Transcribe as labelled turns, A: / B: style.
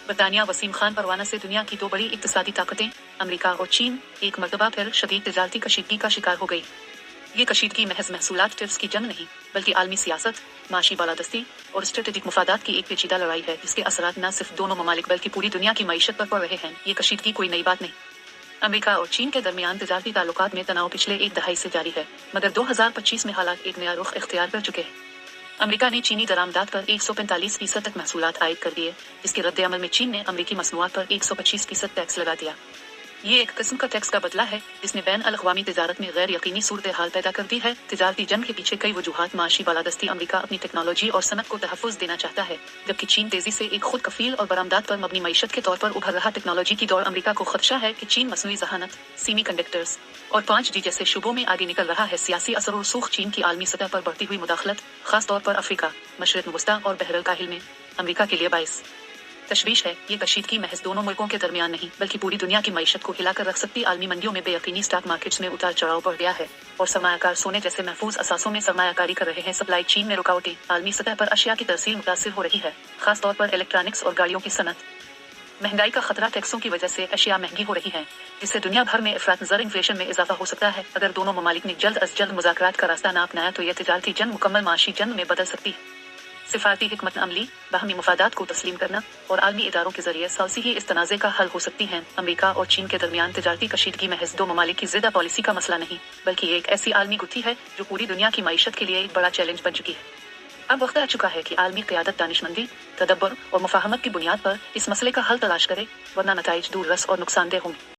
A: बरतानिया वसीम खान परवाना से दुनिया की दो बड़ी इक्तिसादी ताकतें अमेरिका और चीन एक मरतबा फिर शदीद तिजारती कशीदगी का शिकार हो गई। ये कशीदगी महज महसूलात टिप्स की जंग नहीं, बल्कि आलमी सियासत, माशी बालादस्ती और स्ट्रेटेजिक मुफादात की एक पेचीदा लड़ाई है, जिसके असरात न सिर्फ दोनों ममालिक बल्कि पूरी दुनिया की मईशत पर पड़ रहे हैं। ये कशीदगी कोई नई बात नहीं। अमेरिका और चीन के दरमियान तिजारती ताल्लुकात में तनाव पिछले एक दहाई से जारी है, मगर 2025 में हालात एक नया रुख इख्तियार कर चुके हैं। अमेरिका ने चीनी दरामदात पर 145% तक महसूलात आयद कर दिए, जिसके रद्द-ए-अमल में चीन ने अमेरिकी मसनूआत पर 125% टैक्स लगा दिया। ये एक किस्म का टैक्स का बदला है, जिसने बैन अल-अक़वामी तिजारत में गैर यकीनी सूरत हाल पैदा कर दी है। तिजारती जंग के पीछे कई वजूहात माशी बालादस्ती। अमेरिका अपनी टेक्नोलॉजी और सनत को तहफ़्फ़ुज़ देना चाहता है, जबकि चीन तेजी से एक खुद कफील और बरामदात पर मबनी मईशत के तौर पर उभर रहा टेक्नोलॉजी की दौड़। अमेरिका को खदशा है कि चीन मसनूई ज़हानत, सेमीकंडक्टर्स और 5G जैसे शुबों में आगे निकल रहा है। सियासी असर और रसूख। चीन की आलमी सतह पर बढ़ती हुई मुदाखलत, खास तौर पर अफ्रीका, मशरिक़ वस्ता और बहर अल-काहिल में, अमेरिका के लिए बाइस तशवीश है। ये कशीदगी महज दोनों मुल्कों के दरमियान नहीं, बल्कि पूरी दुनिया की मईशत को हिलाकर रख सकती। आलमी मंडियों में बेयकीनी, स्टॉक मार्केट्स में उतार चढ़ाव बढ़ गया है और सरमायाकार सोने जैसे महफूज असासों में सरमायाकारी कर रहे हैं। सप्लाई चीन में रुकावटें। आलमी सतह पर अशिया की तरसील मुतासिर हो रही है, खास तौर पर इलेक्ट्रॉनिक्स और गाड़ियों की सनत। महंगाई का खतरा। टैक्सों की वजह से अशिया महंगी हो रही हैं, जिससे दुनिया भर में अफरात नज़र इन्फ्लेशन में इजाफा हो सकता है। अगर दोनों ममालिक ने जल्द अज जल्द मुज़ाकरात का रास्ता न अपनाया तो यह तिजारती जंग मुकम्मल माशी जंग में बदल सकती है। सिफारती हिकमत अमली, बाहमी मुफादात को तस्लीम करना और आलमी इदारों के जरिए सालसी ही इस तनाज़े का हल हो सकती हैं। अमेरिका और चीन के दरमियान तिजारती कशीदगी महज दो ममालिक की ज़िद्दा पॉलिसी का मसला नहीं, बल्कि एक ऐसी आलमी गुत्थी है जो पूरी दुनिया की मईशत के लिए एक बड़ा चैलेंज बन चुकी है। अब वक्त आ चुका है कि आलमी क़यादत दानिशमंदी, तदब्बर और मुफाहमत की बुनियाद पर इस मसले का हल तलाश करे, वरना नताइज दूर रस और नुकसानदेह होंगे।